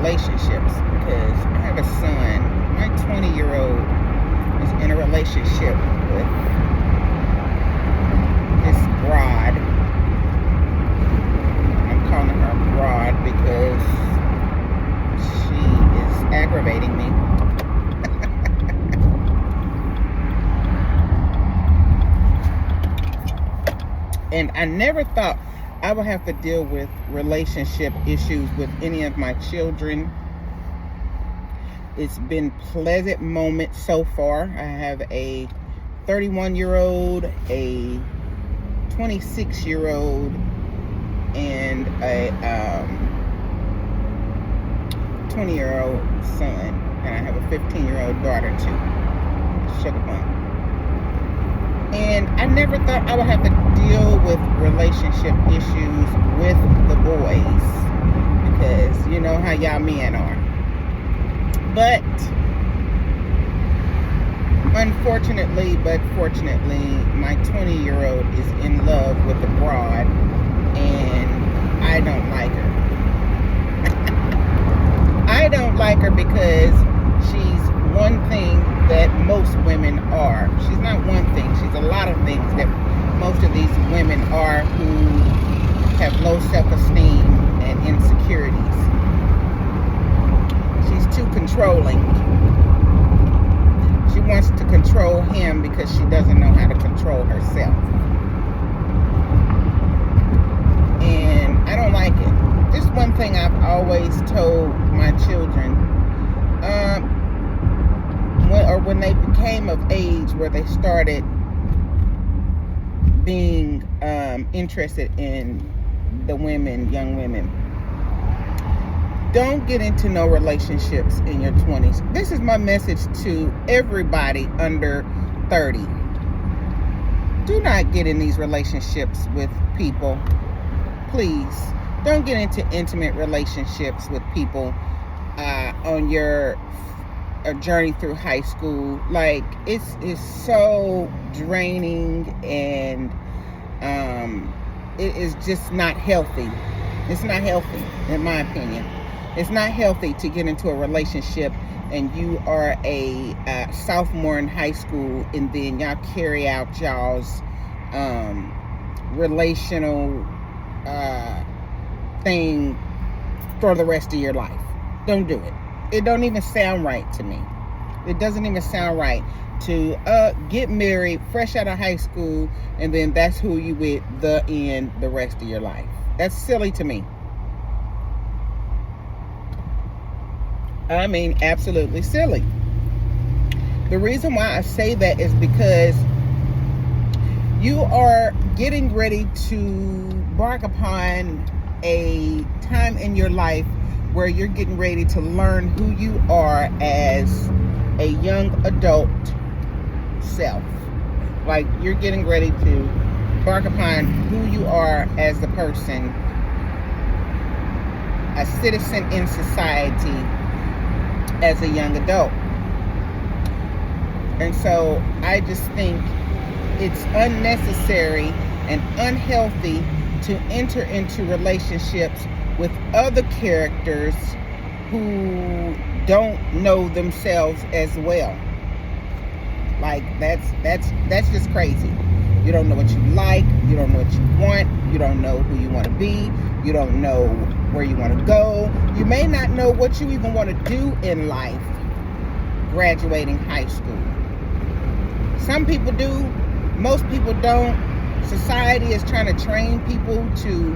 relationships, because I have a son. My 20-year-old is in a relationship with this broad. I'm calling her broad because she is aggravating me. And I never thought I would have to deal with relationship issues with any of my children. It's been pleasant moments so far. I have a 31-year-old, a 26-year-old, and a 20-year-old son. And I have a 15-year-old daughter too. Sugar plum. And I never thought I would have to deal with relationship issues with the boys, because you know how y'all men are. But unfortunately, but fortunately, my 20-year-old is in love with the broad, and I don't like her. I don't like her because she's one thing that most women are. She's not one thing. She's a lot of things that most of these women are who have low self-esteem and insecurities. She's too controlling. She wants to control him because she doesn't know how to control herself. And I don't like it. Just one thing I've always told my children, when they became of age where they started being interested in the women, young women, don't get into no relationships in your 20s. This is my message to everybody under 30. Do not get in these relationships with people. Please, don't get into intimate relationships with people on your journey through high school. Like, it's so draining, and it is just not healthy. It's not healthy, in my opinion. It's not healthy to get into a relationship and you are a sophomore in high school, and then y'all carry out y'all's relational thing for the rest of your life. Don't do it. It don't even sound right to me. It doesn't even sound right to get married fresh out of high school, and then that's who you with the rest of your life. That's silly to me. I mean, absolutely silly. The reason why I say that is because you are getting ready to embark upon a time in your life where you're getting ready to learn who you are as a young adult self. Like, you're getting ready to embark upon who you are as a person, a citizen in society, as a young adult. And so I just think it's unnecessary and unhealthy to enter into relationships with other characters who don't know themselves as well. Like, that's just crazy. You don't know what you like, you don't know what you want, you don't know who you want to be, you don't know where you want to go. You may not know what you even want to do in life graduating high school. Some people do, most people don't. Society is trying to train people to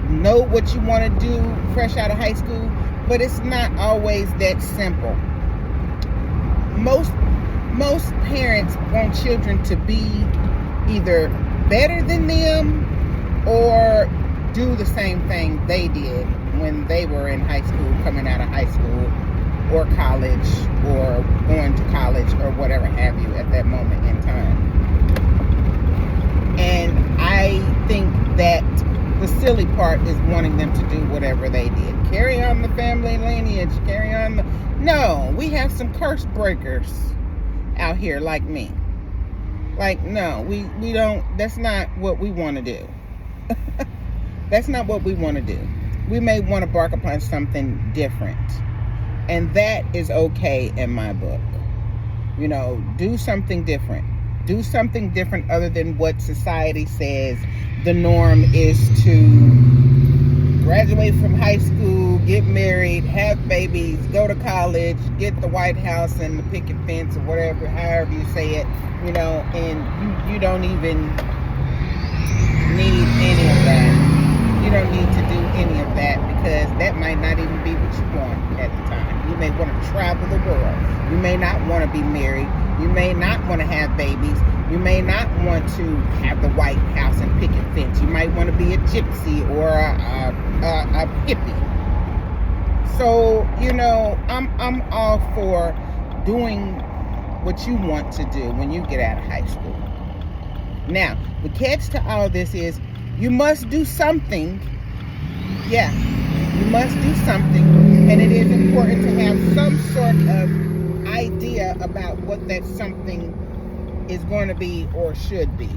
know what you want to do fresh out of high school, but it's not always that simple. Most parents want children to be either better than them or do the same thing they did when they were in high school, coming out of high school or college, or going to college, or whatever have you at that moment in time. And I think that the silly part is wanting them to do whatever they did. Carry on the family lineage, carry on the... No, we have some curse breakers out here like me. Like, no, we don't, that's not what we want to do. That's not what we want to do. we may want to embark upon something different. And that is okay in my book. Do something different. Do something different other than what society says the norm is to graduate from high school, get married, have babies, go to college, get the White House and the picket fence or whatever, however you say it, and you don't even need any of that. You don't need to do any of that because that might not even be what you want at the time. You may want to travel the world. You may not want to be married. You may not want to have babies. You may not want to have the White House and picket fence. You might want to be a gypsy or a hippie. So, I'm all for doing what you want to do when you get out of high school. Now, the catch to all this is you must do something. Yeah, you must do something. And it is important to have some sort of idea about what that something is going to be or should be.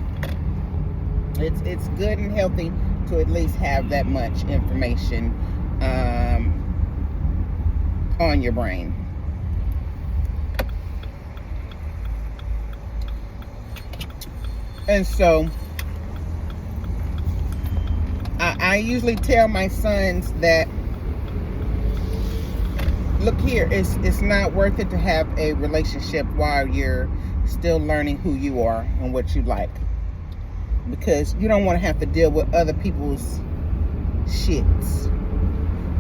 It's good and healthy to at least have that much information on your brain. And so I usually tell my sons that, look here, it's not worth it to have a relationship while you're still learning who you are and what you like, because you don't want to have to deal with other people's shits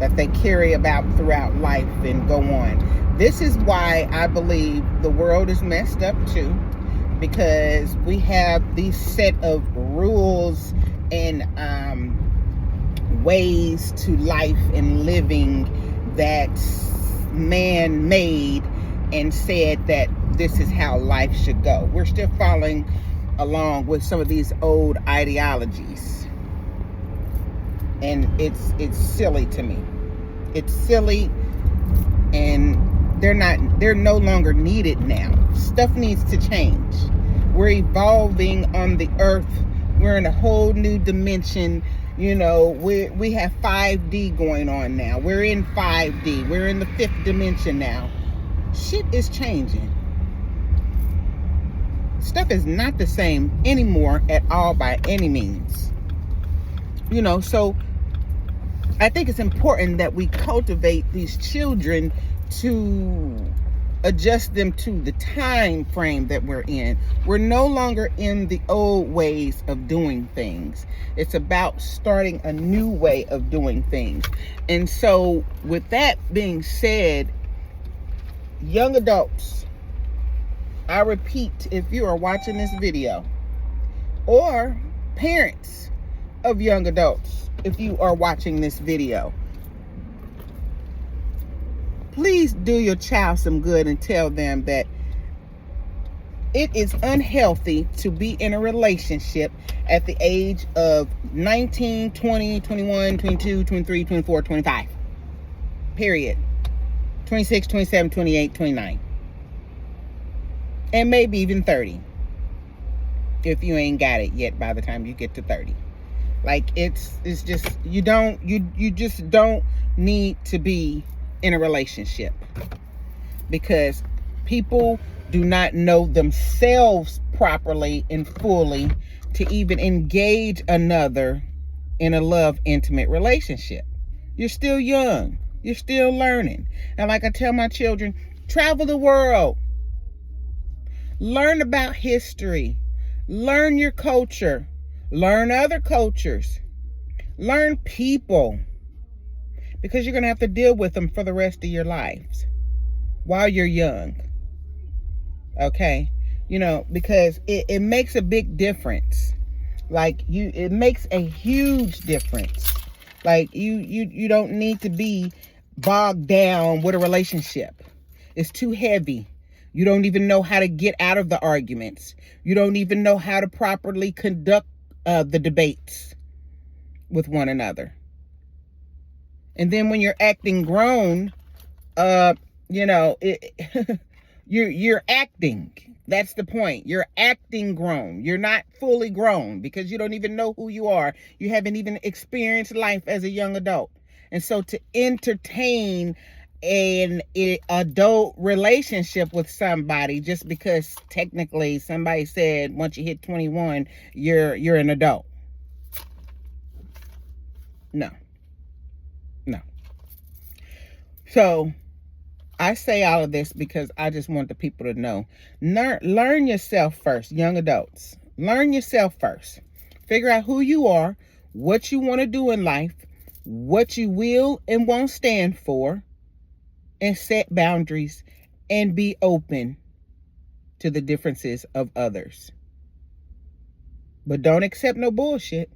that they carry about throughout life and go on. This is why I believe the world is messed up too, because we have these set of rules and ways to life and living that's man-made and said that this is how life should go. We're still following along with some of these old ideologies, and it's silly to me. It's silly, and they're no longer needed now. Stuff needs to change. We're evolving on the earth. We're in a whole new dimension. We have 5D going on now. We're in 5D. We're in the 5th dimension now. Shit is changing. Stuff is not the same anymore at all by any means. So I think it's important that we cultivate these children to adjust them to the time frame that we're in. We're no longer in the old ways of doing things. It's about starting a new way of doing things. And so with that being said, young adults, I repeat, if you are watching this video, or parents of young adults, if you are watching this video, please do your child some good and tell them that it is unhealthy to be in a relationship at the age of 19, 20, 21, 22, 23, 24, 25. Period. 26, 27, 28, 29. And maybe even 30. If you ain't got it yet by the time you get to 30. Like, it's just, you just don't need to be in a relationship, because people do not know themselves properly and fully to even engage another in a love, intimate relationship. You're still young. You're still learning. And like I tell my children, travel the world. Learn about history. Learn your culture. Learn other cultures. Learn people. Because you're going to have to deal with them for the rest of your lives while you're young. Okay? Because it makes a big difference. Like, it makes a huge difference. Like, you don't need to be bogged down with a relationship. It's too heavy. You don't even know how to get out of the arguments. You don't even know how to properly conduct the debates with one another. And then when you're acting grown, you're acting. That's the point. You're acting grown. You're not fully grown because you don't even know who you are. You haven't even experienced life as a young adult. And so to entertain an adult relationship with somebody just because technically somebody said once you hit 21 you're an adult. No. So I say all of this because I just want the people to know. Learn yourself first, young adults. Learn yourself first. Figure out who you are, what you want to do in life, what you will and won't stand for, and set boundaries and be open to the differences of others. But don't accept no bullshit.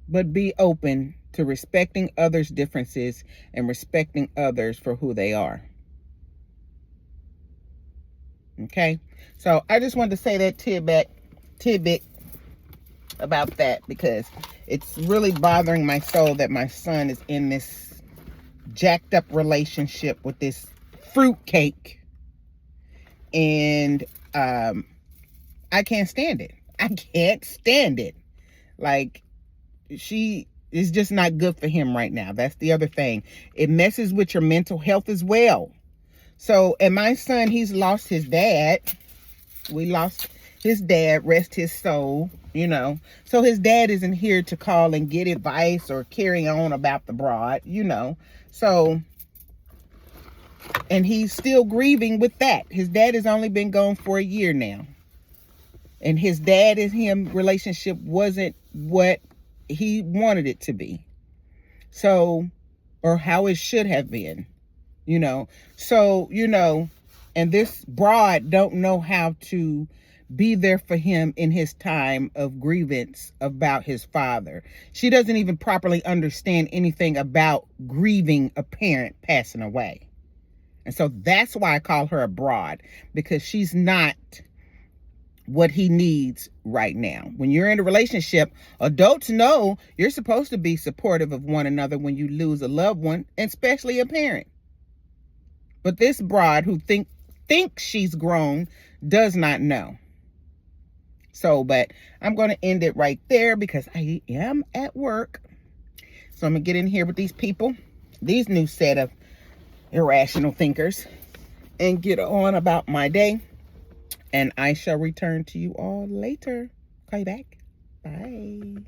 But be open to respecting others' differences and respecting others for who they are. Okay? So I just wanted to say that tidbit about that because it's really bothering my soul that my son is in this jacked up relationship with this fruitcake. And I can't stand it. I can't stand it. Like, she is just not good for him right now. That's the other thing. It messes with your mental health as well. So, and my son, he's lost his dad. We lost his dad, rest his soul, you know. So his dad isn't here to call and get advice or carry on about the broad, you know. So, and he's still grieving with that. His dad has only been gone for a year now. And his dad and him relationship wasn't what he wanted it to be. So, or how it should have been, you know. So, you know, and this broad don't know how to be there for him in his time of grievance about his father. She doesn't even properly understand anything about grieving a parent passing away. And so that's why I call her a broad, because she's not what he needs right now. When you're in a relationship, adults know you're supposed to be supportive of one another when you lose a loved one, especially a parent. But this broad who thinks she's grown does not know. So, but I'm going to end it right there because I am at work. So I'm going to get in here with these people, these new set of irrational thinkers, and get on about my day. And I shall return to you all later. Call you back. Bye.